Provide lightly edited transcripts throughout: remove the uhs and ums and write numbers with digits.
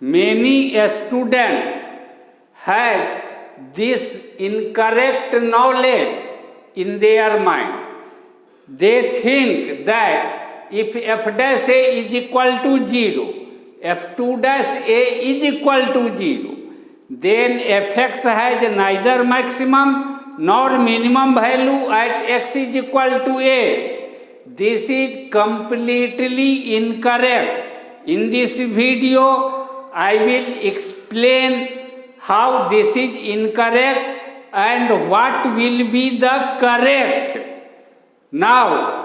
Many students have this incorrect knowledge in their mind. They think that if f dash a is equal to 0, f2 dash a is equal to 0, then fx has neither maximum nor minimum value at x is equal to a. This is completely incorrect. In this video, I will explain how this is incorrect and what will be the correct. Now,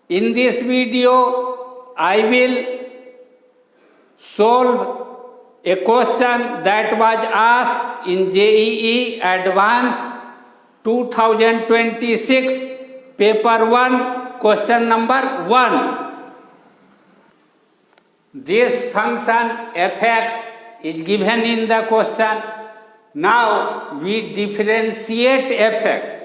in this video, I will solve a question that was asked in JEE Advanced 2026, Paper 1, question number 1. This function fx is given in the question. Now we differentiate fx.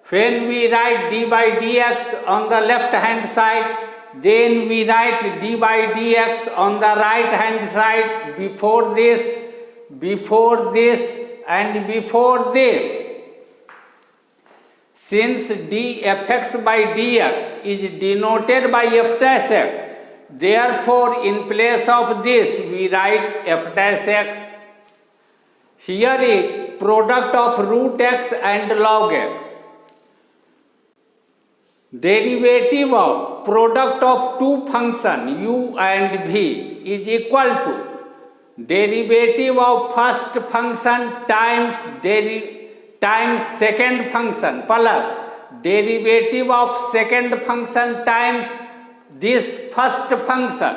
When we write d by dx on the left hand side, then we write d by dx on the right hand side before this, and before this. Since dfx by dx is denoted by f dash x, therefore in place of this we write f dash x. Here is product of root x and log x. Derivative of product of two functions u and v is equal to derivative of first function times second function plus derivative of second function times this first function.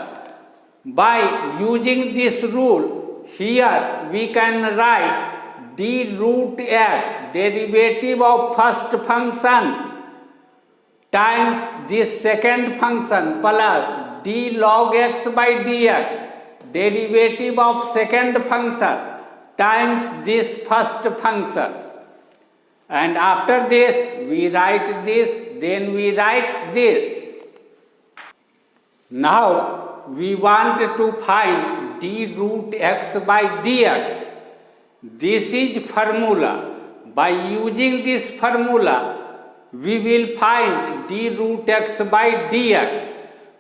By using this rule, here we can write d root x derivative of first function times this second function plus d log x by dx derivative of second function times this first function. And after this we write this, then we write this. Now we want to find d root x by dx. This is formula. By using this formula, we will find d root x by dx.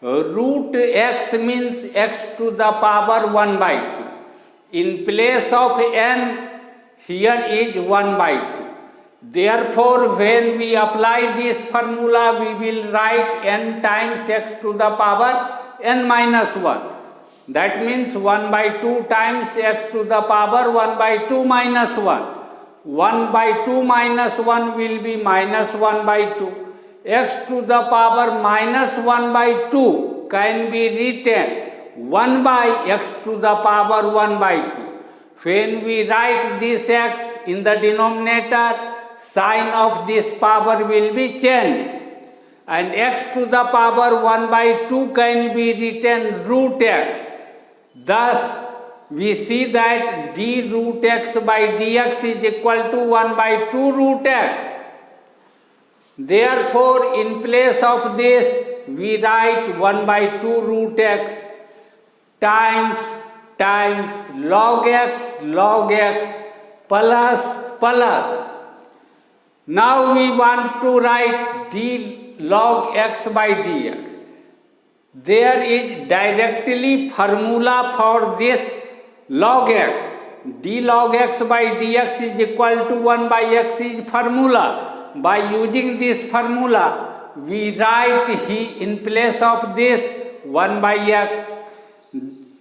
Root x means x to the power 1 by 2. In place of n, here is 1 by 2. Therefore, when we apply this formula, we will write n times x to the power n minus 1. That means 1 by 2 times x to the power 1 by 2 minus 1. 1 by 2 minus 1 will be minus 1 by 2. X to the power minus 1 by 2 can be written 1 by x to the power 1 by 2. When we write this x in the denominator, sign of this power will be changed. And x to the power 1 by 2 can be written root x. Thus, we see that d root x by dx is equal to 1 by 2 root x. Therefore, in place of this, we write 1 by 2 root x times log x plus. Now we want to write d log x by dx. There is directly formula for this log x. d log x by dx is equal to 1 by x is formula. By using this formula, we write in place of this 1 by x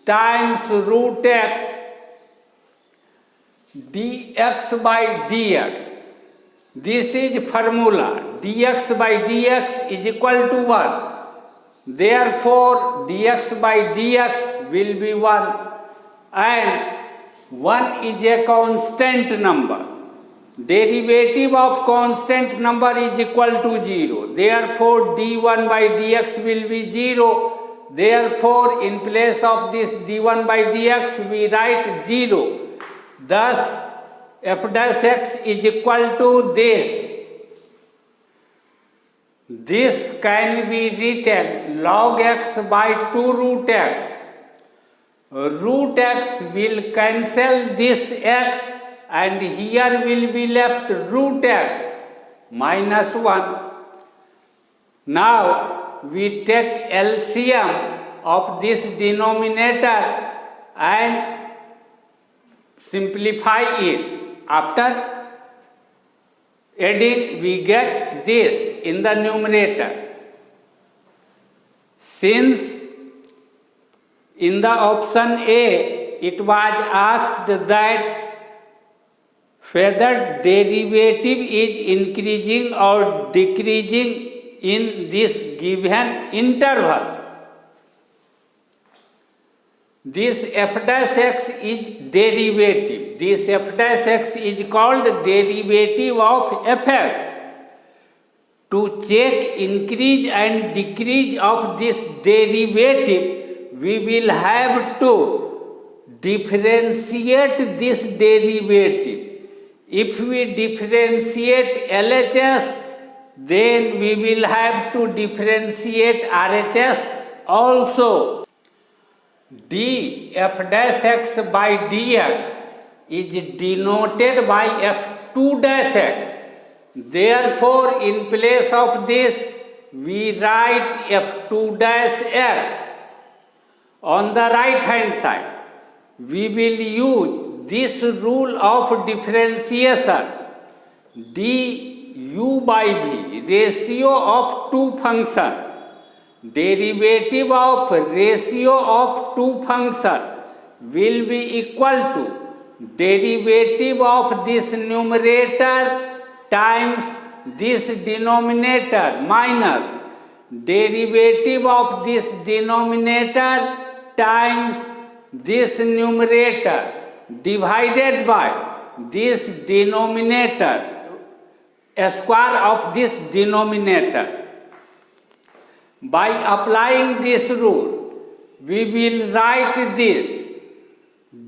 times root x dx by dx. This is formula. Dx by dx is equal to 1. Therefore, dx by dx will be 1. And 1 is a constant number. Derivative of constant number is equal to 0. Therefore, d1 by dx will be 0. Therefore, in place of this d1 by dx, we write 0. Thus, f dash x is equal to this. This can be written log x by 2 root x. root x will cancel this x and here will be left root x minus 1. Now we take LCM of this denominator and simplify it. After adding, we get this in the numerator. Since in the option A, it was asked that whether derivative is increasing or decreasing in this given interval. This f dash x is derivative. This f dash x is called derivative of f(x). To check increase and decrease of this derivative, we will have to differentiate this derivative. If we differentiate LHS, then we will have to differentiate RHS also. df dash x by dx is denoted by f2 dash x. Therefore, in place of this, we write f2 dash x. On the right hand side, we will use this rule of differentiation. du by v, ratio of two functions. Derivative of ratio of two functions will be equal to derivative of this numerator times this denominator minus derivative of this denominator times this numerator divided by this denominator, square of this denominator. By applying this rule, we will write this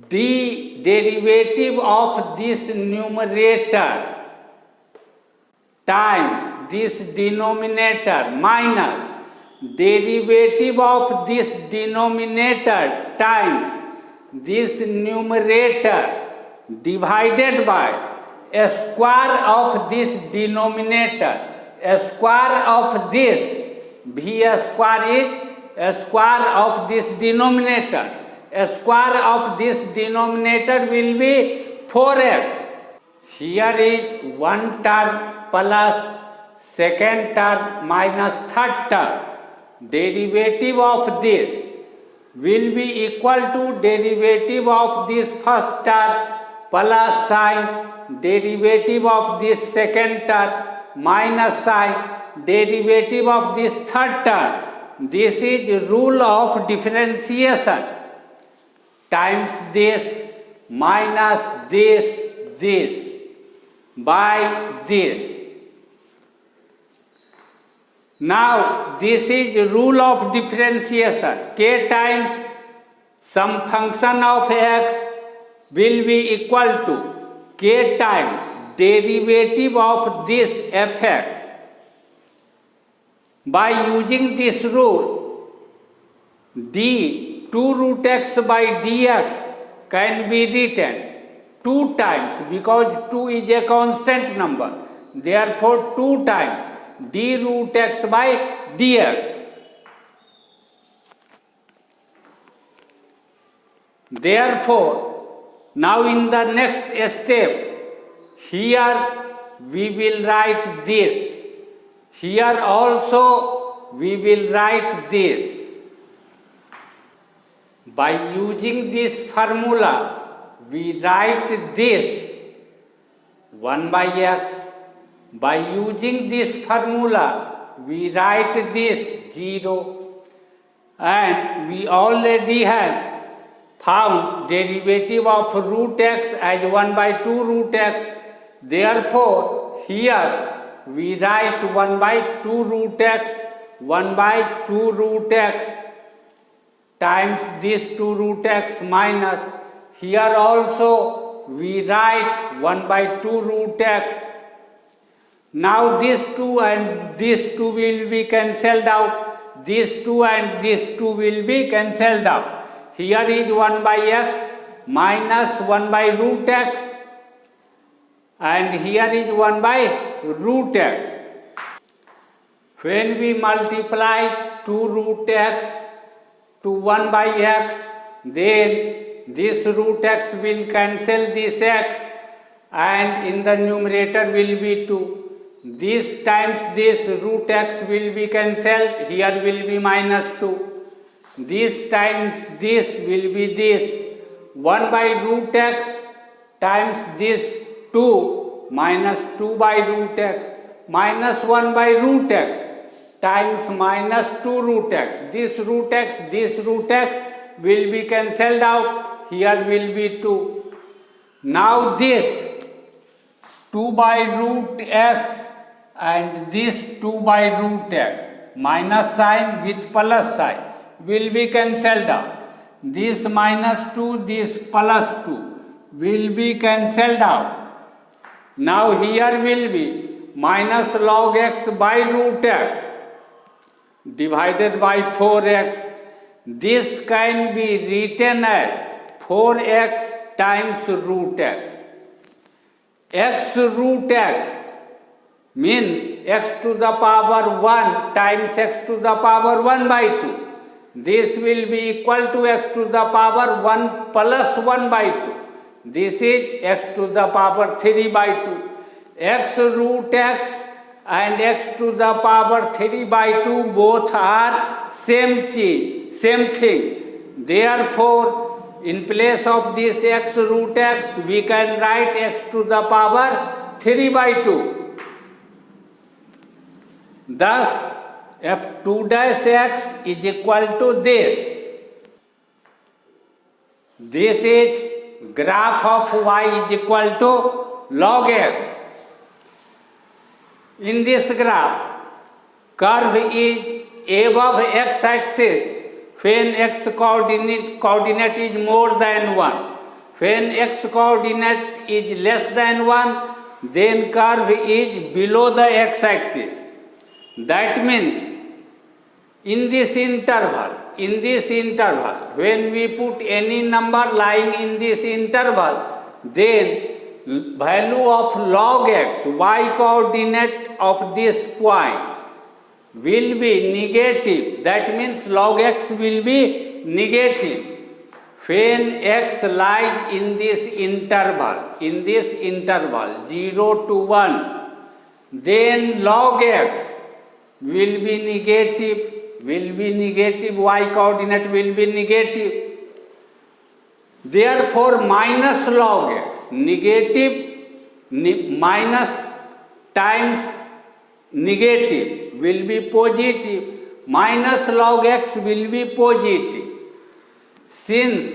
d derivative of this numerator times this denominator minus derivative of this denominator times this numerator divided by a square of this denominator. A square of this v square is a square of this denominator. A square of this denominator will be 4x. Here is one term plus second term minus third term. Derivative of this will be equal to derivative of this first term plus sign derivative of this second term minus sign derivative of this third term. This is rule of differentiation times this minus this by this. Now this is rule of differentiation. K times some function of x will be equal to k times derivative of this f(x). By using this rule, d 2 root x by dx can be written 2 times because 2 is a constant number. Therefore, 2 times d root x by dx. Therefore, now in the next step, here we will write this. Here also we will write this. By using this formula, we write this 1 by x. By using this formula, we write this 0. And we already have found derivative of root x as 1 by 2 root x. Therefore, here we write 1 by 2 root x, 1 by 2 root x times this 2 root x minus. Here also we write 1 by 2 root x. Now this 2 and this 2 will be cancelled out. This 2 and this 2 will be cancelled out. here is 1 by x minus 1 by root x, and here is 1 by root x. When we multiply 2 root x to 1 by x, then this root x will cancel this x, and in the numerator will be 2. This times this root x will be cancelled, here will be minus 2. This times this will be this. 1 by root x times this 2 minus 2 by root x minus 1 by root x times minus 2 root x. This root x will be cancelled out, here will be 2. Now this 2 by root x and this 2 by root x, minus sign with plus sign, will be cancelled out. This minus 2, this plus 2 will be cancelled out. Now here will be minus log x by root x divided by 4x. This can be written as 4x times root x. X root x means x to the power 1 times x to the power 1 by 2. This will be equal to x to the power 1 plus 1 by 2. This is x to the power 3 by 2. X root x and x to the power 3 by 2 both are same thing. Therefore, in place of this x root x, we can write x to the power 3 by 2. Thus, f2 dash x is equal to this. This is graph of y is equal to log x. In this graph, curve is above x-axis when x coordinate is more than 1. When x coordinate is less than 1, then curve is below the x-axis. That means in this interval, when we put any number lying in this interval, then value of log x, y coordinate of this point, will be negative. That means log x will be negative. When x lies in this interval 0 to 1, then log x will be negative, y coordinate will be negative. Therefore, minus log x, minus times negative will be positive, minus log x will be positive. Since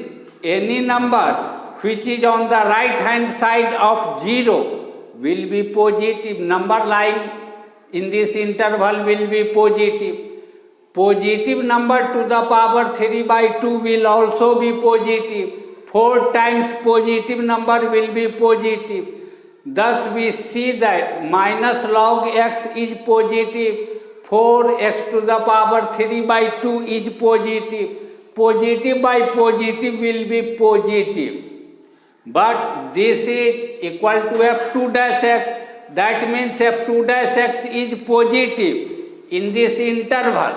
any number which is on the right hand side of 0 will be positive, number lying in this interval will be positive. Positive number to the power 3 by 2 will also be positive. 4 times positive number will be positive. Thus we see that minus log x is positive, 4x to the power 3 by 2 is positive. Positive by positive will be positive. But this is equal to f2 dash x. That means f2 dash x is positive in this interval.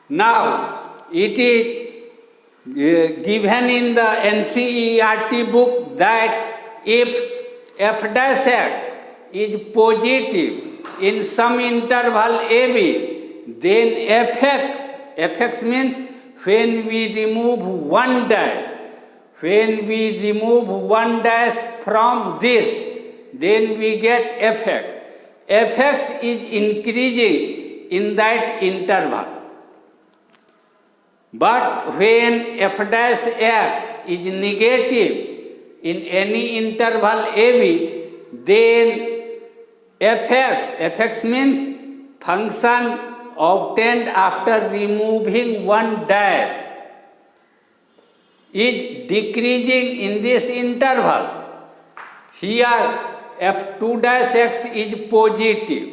Now it is given in the NCERT book that if f dash x is positive in some interval AB, then fx means when we remove one dash from this, then we get fx. Fx is increasing in that interval. But when f dash x is negative in any interval AB, then fx means function obtained after removing one dash is decreasing in this interval. Here f2 dash x is positive.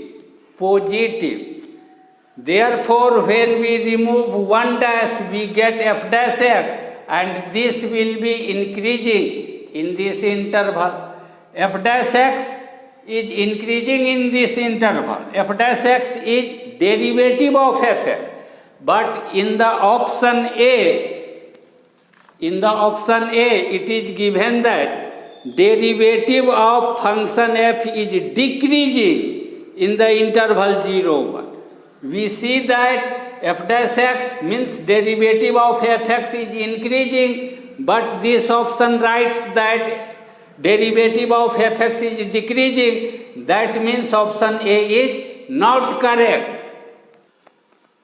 Therefore, when we remove one dash, we get f dash x, and this will be increasing in this interval. F dash x is increasing in this interval. F dash x is derivative of fx. But in the option A, it is given that derivative of function f is decreasing in the interval 0, 1. We see that f dash x means derivative of fx is increasing, but this option writes that derivative of fx is decreasing. That means option A is not correct.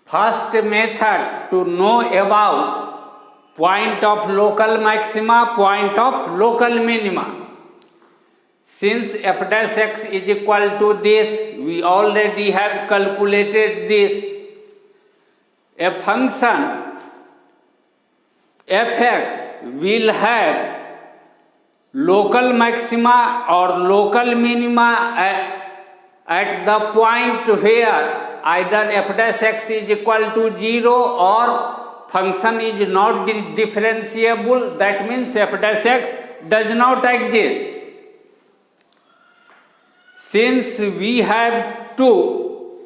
First method to know about point of local maxima, point of local minima. Since f dash x is equal to this, we already have calculated this. A function fx will have local maxima or local minima at the point where either f dash x is equal to 0 or function is not differentiable. That means f dash x does not exist. Since we have to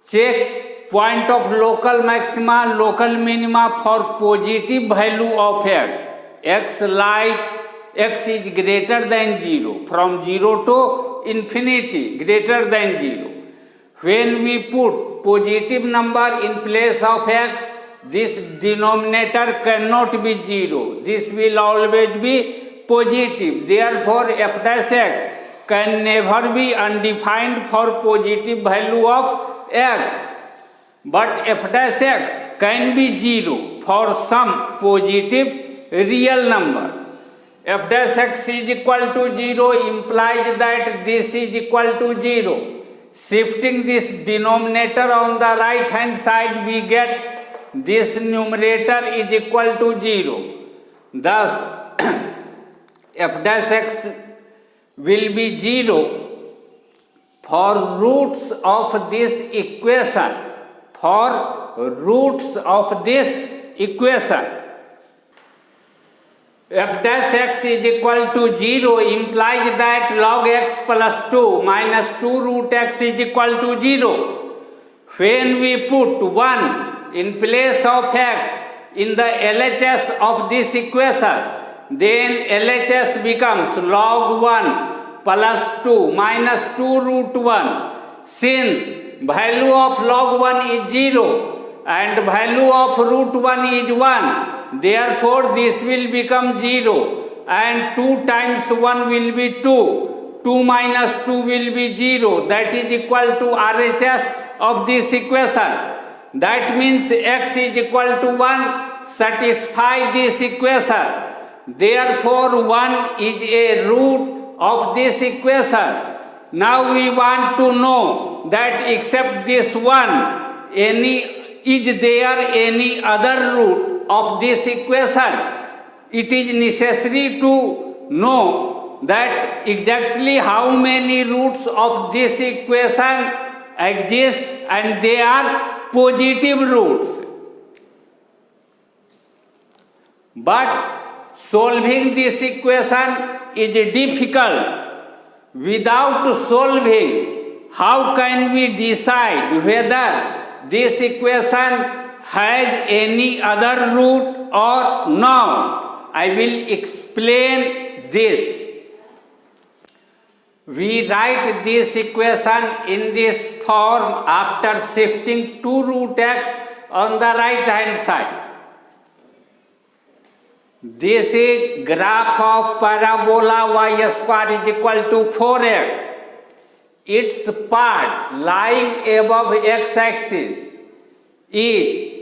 check point of local maxima, local minima for positive value of x like x is greater than 0, from 0 to infinity, greater than 0. When we put positive number in place of x, this denominator cannot be 0. This will always be positive. Therefore, f dash x can never be undefined for positive value of x. But f dash x can be 0 for some positive real number. F dash x is equal to 0 implies that this is equal to 0. Shifting this denominator on the right hand side, we get this numerator is equal to 0. Thus, f dash x will be 0 for roots of this equation. For roots of this equation. F dash x is equal to 0 implies that log x plus 2 minus 2 root x is equal to 0. When we put 1 in place of x in the LHS of this equation, then LHS becomes log 1 plus 2 minus 2 root 1. Since value of log 1 is 0 and value of root 1 is 1, therefore this will become 0 and 2 times 1 will be 2. 2 minus 2 will be 0. That is equal to RHS of this equation. That means x is equal to 1. Satisfy this equation. Therefore 1 is a root of this equation. Now we want to know that except this 1, is there any other root of this equation? It is necessary to know that exactly how many roots of this equation exist, and they are positive roots. But solving this equation is difficult. Without solving, how can we decide whether this equation has any other root or not? I will explain this. We write this equation in this form after shifting 2 root x on the right hand side. This is graph of parabola y square is equal to 4x. Its part lying above x-axis is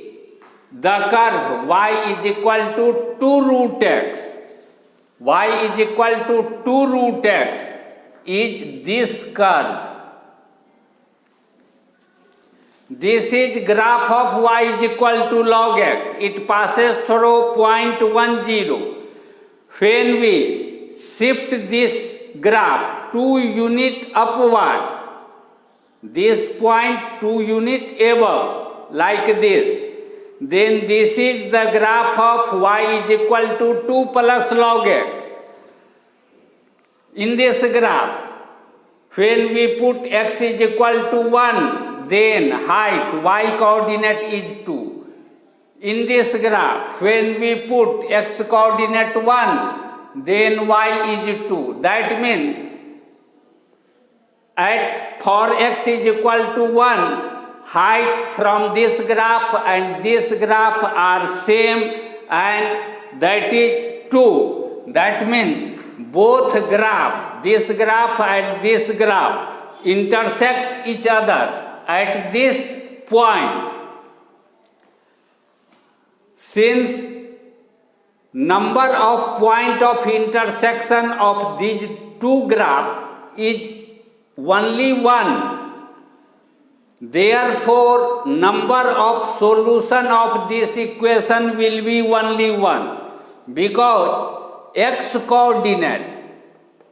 the curve y is equal to 2 root x. Y is equal to 2 root x is this curve. This is graph of y is equal to log x. It passes through point 1, 0. When we shift this graph 2 unit upward, this point 2 unit above, like this, then this is the graph of y is equal to 2 plus log x. In this graph, when we put x is equal to 1, then height y coordinate is 2. In this graph, when we put x coordinate 1, then y is 2. That means for x is equal to 1, height from this graph and this graph are same, and that is 2. That means both graph, this graph and this graph, intersect each other at this point. Since number of point of intersection of these two graphs is only 1, therefore number of solution of this equation will be only 1, because x coordinate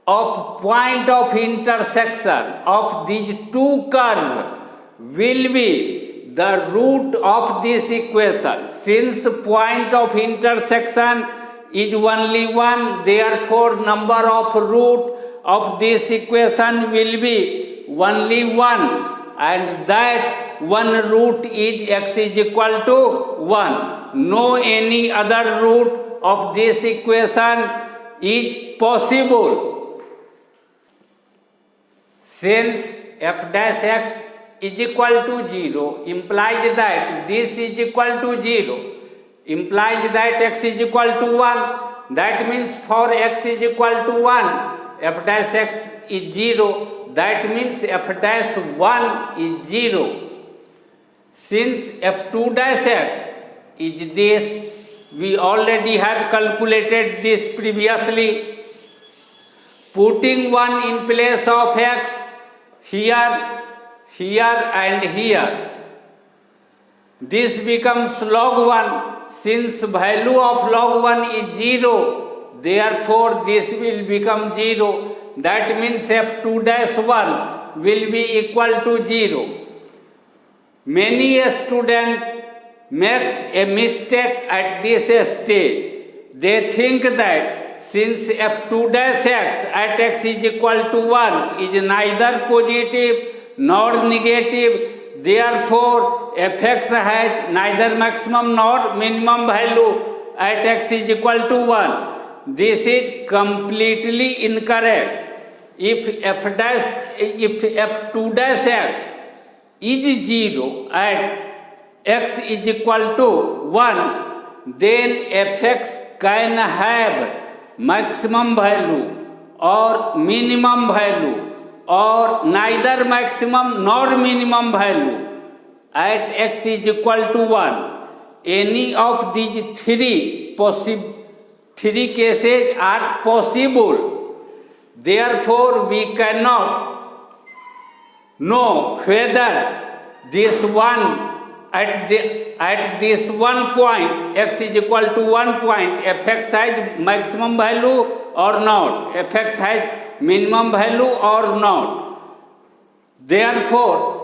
of point of intersection of these two curves will be the root of this equation. Since point of intersection is only 1, therefore number of root of this equation will be only 1, and that one root is x is equal to 1. No any other root of this equation is possible. Since f dash x is equal to 0 implies that this is equal to 0, implies that x is equal to 1. That means for x is equal to 1, f dash x is 0. That means f dash 1 is 0. Since f2 dash x is this, we already have calculated this previously. Putting 1 in place of x here, here and here, this becomes log 1. Since value of log 1 is 0, therefore this will become 0. That means f2 dash 1 will be equal to 0. Many a student makes a mistake at this stage. They think that since f2 dash x at x is equal to 1 is neither positive nor negative, therefore fx has neither maximum nor minimum value at x is equal to 1. This is completely incorrect. If f2 dash x is 0 at x is equal to 1, then fx can have maximum value or minimum value or neither maximum nor minimum value at x is equal to 1. Any of these three cases are possible. Therefore, we cannot know whether this one at this one point x is equal to 1 point fx has maximum value or not, fx has minimum value or not. Therefore,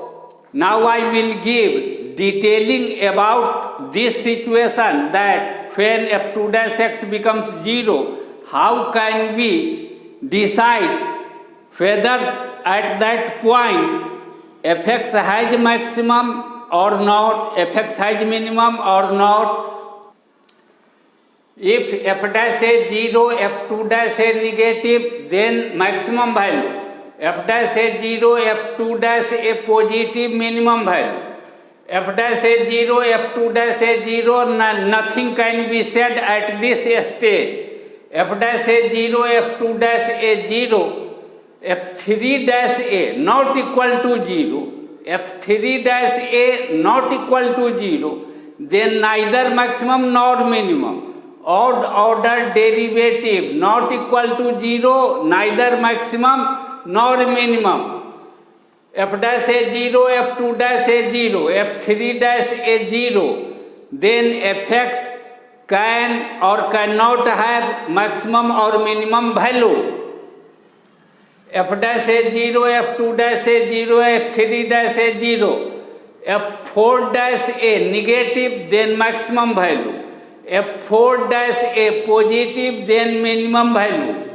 now I will give detailing about this situation, that when f2 dash x becomes 0, how can we decide whether at that point fx has maximum or not, fx has minimum or not. If f dash is 0, f2 dash is negative, then maximum value. F dash is 0, f2 dash a positive minimum value. F dash is 0, f2 dash is 0, nothing can be said at this stage. F dash is 0, f2 dash is 0, f3 dash a not equal to 0, f3 dash a not equal to 0, then neither maximum nor minimum. Odd order derivative not equal to 0, neither maximum nor minimum. F dash is 0, f2 dash is 0, f3 dash is 0, then fx can or cannot have maximum or minimum value. F dash is 0, f2 dash is 0, f3 dash is 0, f4 F4 dash A negative, then maximum value. F4 dash A positive, then minimum value.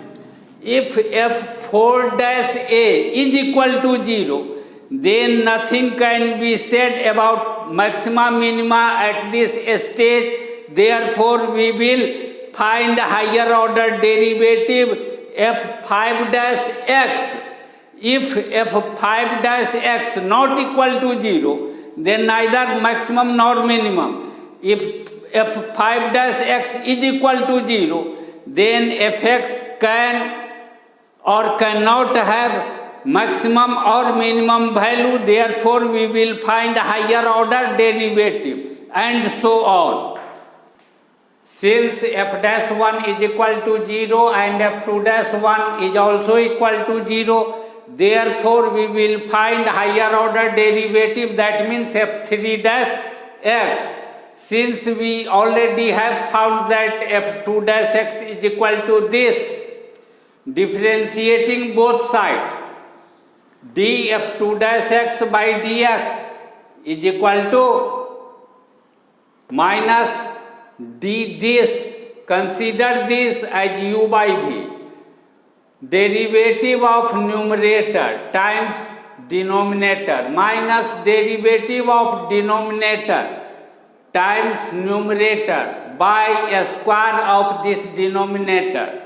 If F4 dash A is equal to 0, then nothing can be said about maxima minima at this stage. Therefore, we will find higher order derivative f5 dash x. If f5 dash x not equal to 0, then neither maximum nor minimum. If f5 dash x is equal to 0, then fx can or cannot have maximum or minimum value. Therefore, we will find higher order derivative, and so on. Since f dash 1 is equal to 0 and f2 dash 1 is also equal to 0, therefore we will find higher order derivative, that means f3 dash x. Since we already have found that f2 dash x is equal to this, differentiating both sides, df2 dash x by dx is equal to minus d this. Consider this as u by v. Derivative of numerator times denominator minus derivative of denominator times numerator by a square of this denominator.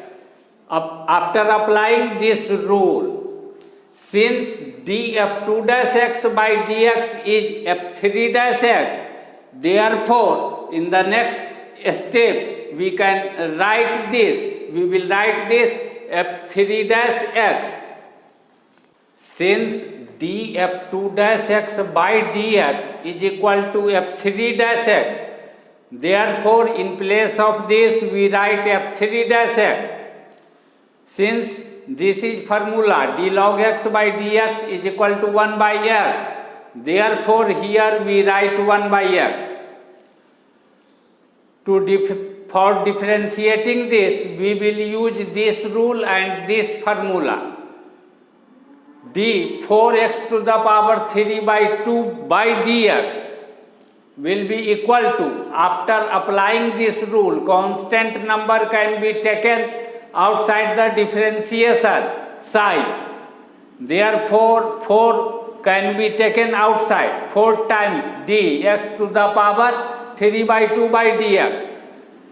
After applying this rule, since df2 dash x by dx is f3 dash x, therefore in the next step we can write this. We will write this f3 dash x. Since df2 dash x by dx is equal to f3 dash x, therefore in place of this we write f3 dash x. Since this is formula d log x by dx is equal to 1 by x, therefore here we write 1 by x. For differentiating this, we will use this rule and this formula. d 4x to the power 3 by 2 by dx will be equal to, after applying this rule, constant number can be taken outside the differentiation sign. Therefore, 4 can be taken outside. 4 times dx to the power 3 by 2 by dx.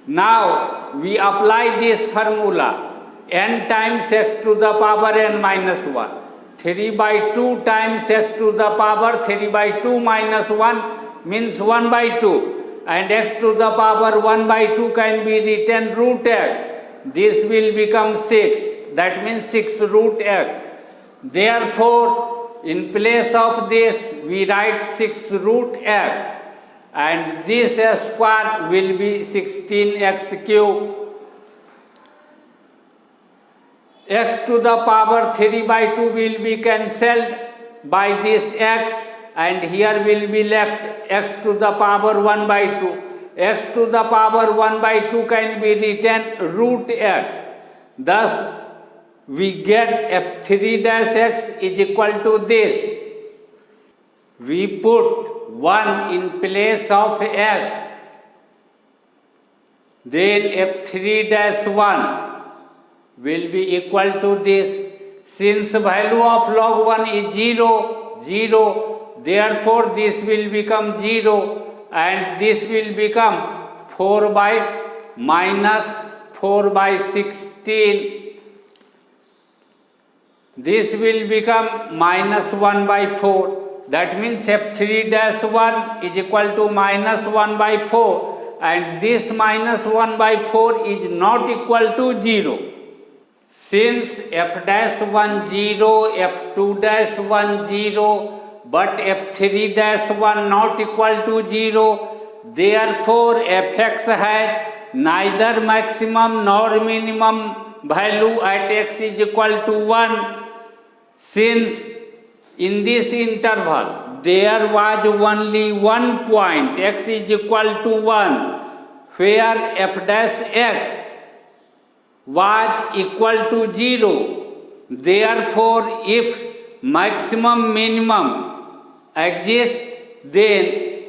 Now, we apply this formula, n times x to the power n minus 1. 3 by 2 times x to the power 3 by 2 minus 1 means 1 by 2. And x to the power 1 by 2 can be written root x. This will become 6, that means 6 root x. Therefore, in place of this, we write 6 root x, and this square will be 16x cube. X to the power 3 by 2 will be cancelled by this x, and here will be left x to the power 1 by 2. X to the power 1 by 2 can be written root x. Thus, we get f3 dash x is equal to this. We put 1 in place of x. Then f3 dash 1 will be equal to this. Since value of log 1 is 0, 0, therefore this will become 0. And this will become 4 by minus 4 by 16. This will become minus 1 by 4. That means f3 dash 1 is equal to minus 1 by 4. And this minus 1 by 4 is not equal to 0. Since f dash 1 0, f2 dash 1 0, but f3 dash 1 not equal to 0, therefore fx has neither maximum nor minimum value at x is equal to 1. Since in this interval there was only one point x is equal to 1 where f dash x was equal to 0, therefore if maximum minimum exists, then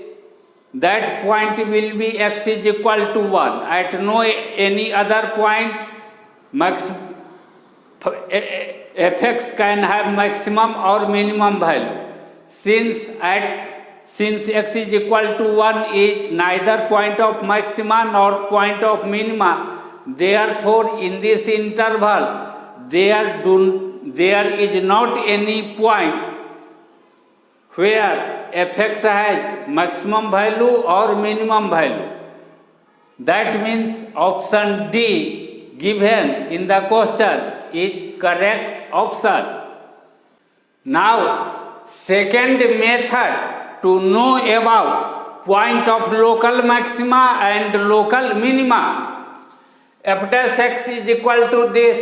that point will be x is equal to 1. At no any other point fx can have maximum or minimum value. Since x is equal to 1 is neither point of maxima nor point of minima, therefore in this interval there is not any point where fx has maximum value or minimum value. That means option D given in the question is correct option. Now second method to know about point of local maxima and local minima. F dash x is equal to this.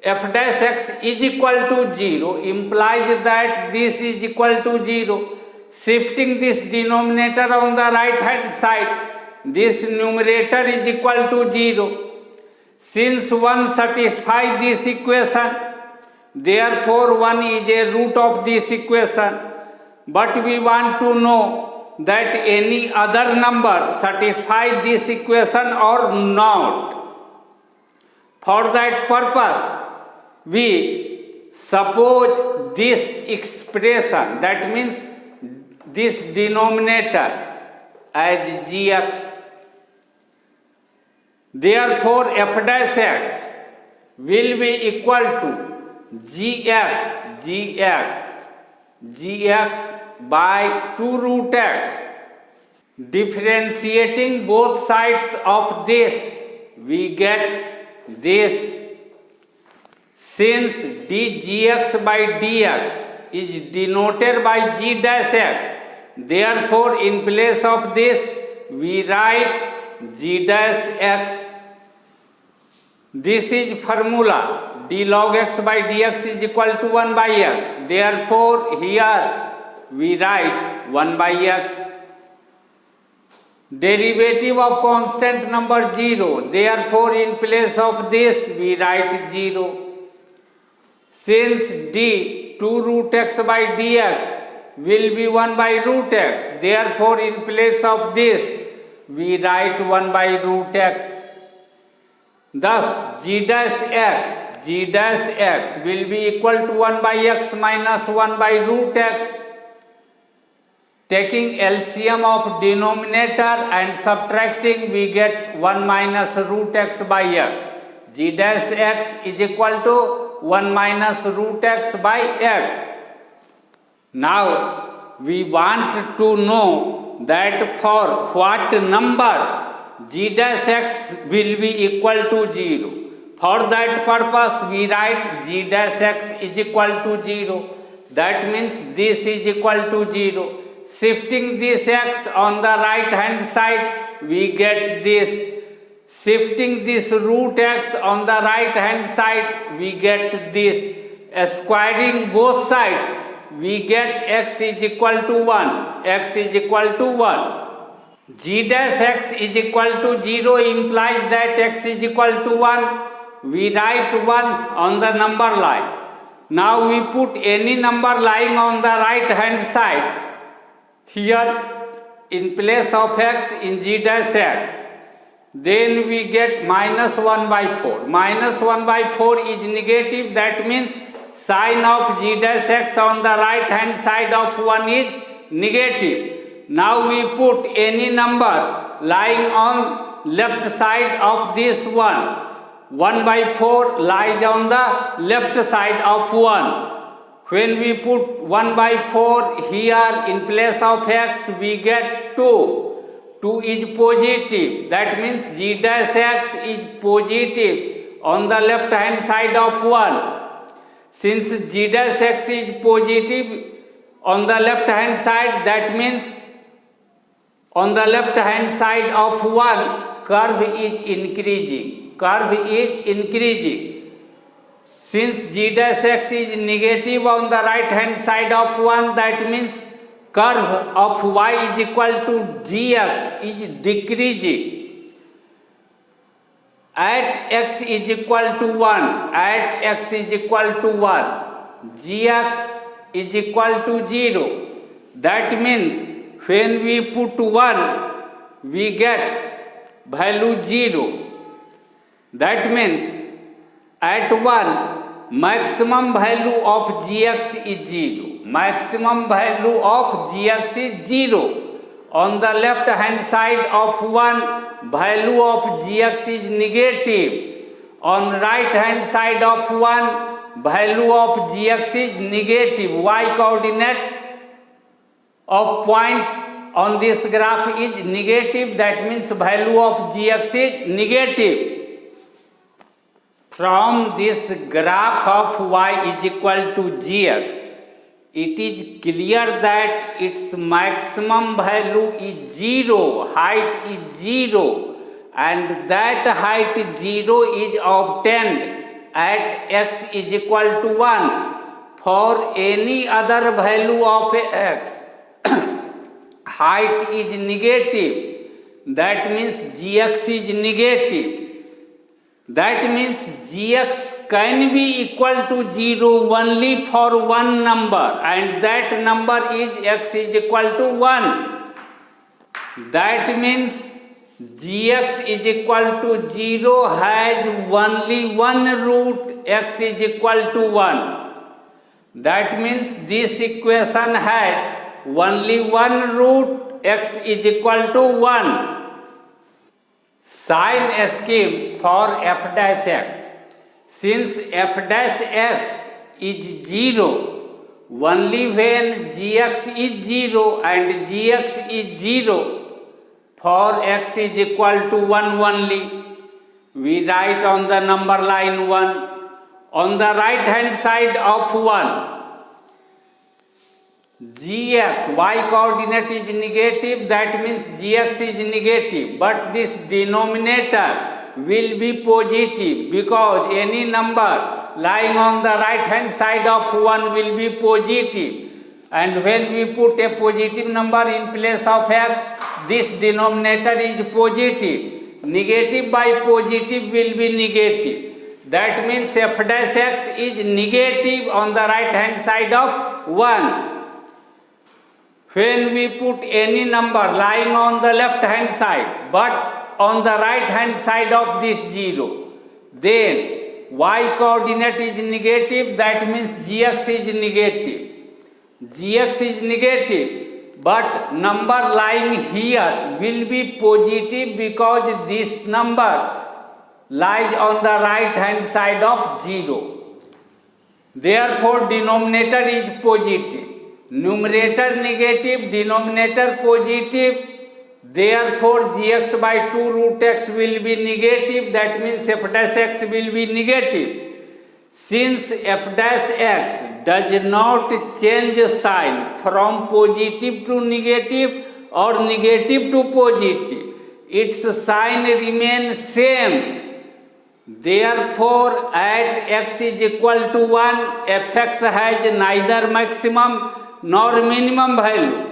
F dash x is equal to 0 implies that this is equal to 0. Shifting this denominator on the right hand side, this numerator is equal to 0. Since 1 satisfies this equation, therefore 1 is a root of this equation. But we want to know that any other number satisfies this equation or not. For that purpose, we suppose this expression, that means this denominator, as gx. Therefore f dash x will be equal to gx by 2 root x. Differentiating both sides of this, we get this. Since dgx by dx is denoted by g dash x, therefore in place of this we write g dash x. This is formula d log x by dx is equal to 1 by x. Therefore here we write 1 by x. Derivative of constant number 0. Therefore in place of this we write 0. Since d 2 root x by dx will be 1 by root x, therefore in place of this we write 1 by root x. Thus g dash x will be equal to 1 by x minus 1 by root x. Taking LCM of denominator and subtracting, we get 1 minus root x by x. G dash x is equal to 1 minus root x by x. Now we want to know that for what number g dash x will be equal to 0. For that purpose we write g dash x is equal to 0. That means this is equal to 0. Shifting this x on the right hand side, we get this. Shifting this root x on the right hand side, we get this. Squaring both sides, we get x is equal to 1. X is equal to 1. G dash x is equal to 0 implies that x is equal to 1. We write 1 on the number line. Now we put any number lying on the right hand side. Here in place of x in g dash x, then we get minus 1 by 4. Minus 1 by 4 is negative, that means sign of g dash x on the right hand side of 1 is negative. Now we put any number lying on left side of this 1. 1 by 4 lies on the left side of 1. When we put 1 by 4 here in place of x, we get 2. 2 is positive. That means g dash x is positive on the left hand side of 1. Since g dash x is positive on the left hand side, that means on the left hand side of 1, curve is increasing. Curve is increasing. Since g dash x is negative on the right hand side of 1, that means curve of y is equal to gx is decreasing. At x is equal to 1, at x is equal to 1, gx is equal to 0. That means when we put 1, we get value 0. That means at 1, maximum value of gx is 0. Maximum value of gx is 0. On the left hand side of 1, value of gx is negative. On right hand side of 1, value of gx is negative. Y coordinate of points on this graph is negative. That means value of gx is negative. From this graph of y is equal to gx, it is clear that its maximum value is 0, height is 0, and that height 0 is obtained at x is equal to 1. For any other value of x, height is negative. That means gx is negative. That means gx can be equal to 0 only for one number, and that number is x is equal to 1. That means gx is equal to 0 has only one root, x is equal to 1. That means this equation has only one root, x is equal to 1. Sign scheme for f dash x. Since f dash x is 0 only when gx is 0 and gx is 0, for x is equal to 1 only, we write on the number line 1. On the right hand side of 1, gx, y coordinate is negative, that means gx is negative, but this denominator will be positive because any number lying on the right hand side of 1 will be positive, and when we put a positive number in place of x, this denominator is positive. Negative by positive will be negative. That means f dash x is negative on the right hand side of 1. When we put any number lying on the left hand side but on the right hand side of this 0, then y coordinate is negative, that means gx is negative. Gx is negative, but number lying here will be positive because this number lies on the right hand side of 0. Therefore denominator is positive. Numerator negative, denominator positive. Therefore gx by 2 root x will be negative. That means f dash x will be negative. Since f dash x does not change sign from positive to negative or negative to positive, its sign remains same. Therefore at x is equal to 1, fx has neither maximum nor minimum value.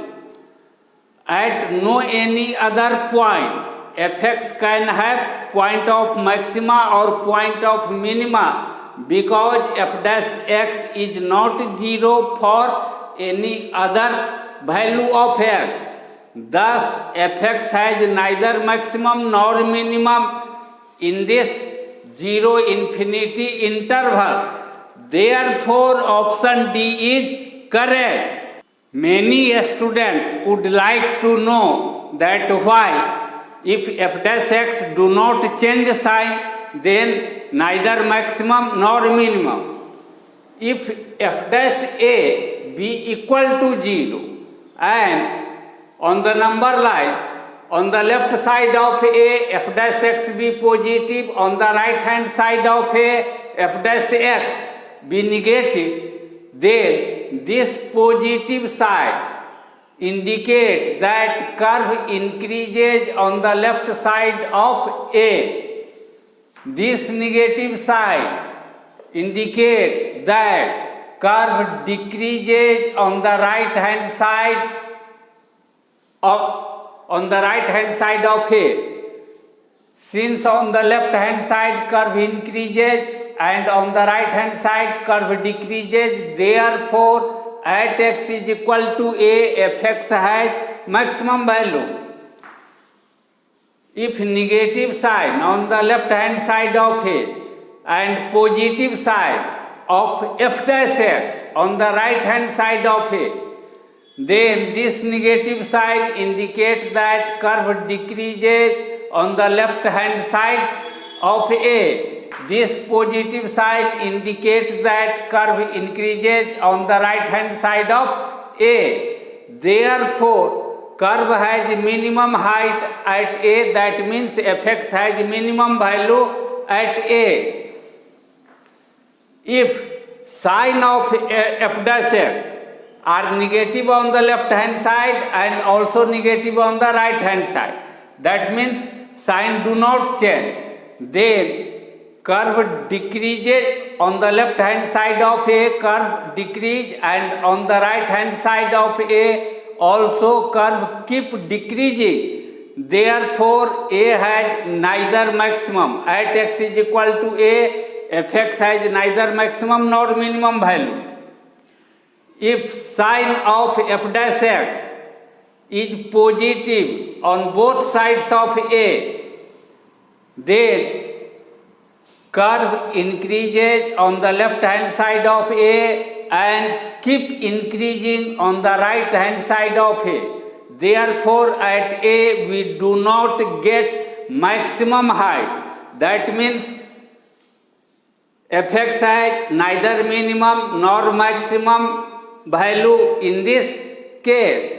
At no any other point, fx can have point of maxima or point of minima because f dash x is not 0 for any other value of x. Thus fx has neither maximum nor minimum in this 0 infinity interval. Therefore option D is correct. Many students would like to know that why if f dash x do not change sign, then neither maximum nor minimum. If f dash a be equal to 0 and on the number line on the left side of a f dash x be positive, on the right hand side of a f dash x be negative, then this positive side indicates that curve increases on the left side of A. This negative side indicates that curve decreases on the right hand side of A. Since on the left hand side curve increases and on the right hand side curve decreases, therefore at x is equal to a, fx has maximum value. If negative sign on the left hand side of A and positive sign of f dash x on the right hand side of A, then this negative sign indicates that curve decreases on the left hand side of A. This positive sign indicates that curve increases on the right hand side of A. Therefore, curve has minimum height at A, that means fx has minimum value at A. If sign of f dash x are negative on the left hand side and also negative on the right hand side, that means sign do not change, then curve decreases on the left hand side of A, curve decrease, and on the right hand side of A also curve keep decreasing. Therefore, A has neither maximum at x is equal to A, fx has neither maximum nor minimum value. If sign of f dash x is positive on both sides of A, then curve increases on the left hand side of A and keep increasing on the right hand side of A. Therefore, at A we do not get maximum height. That means fx has neither minimum nor maximum value in this case.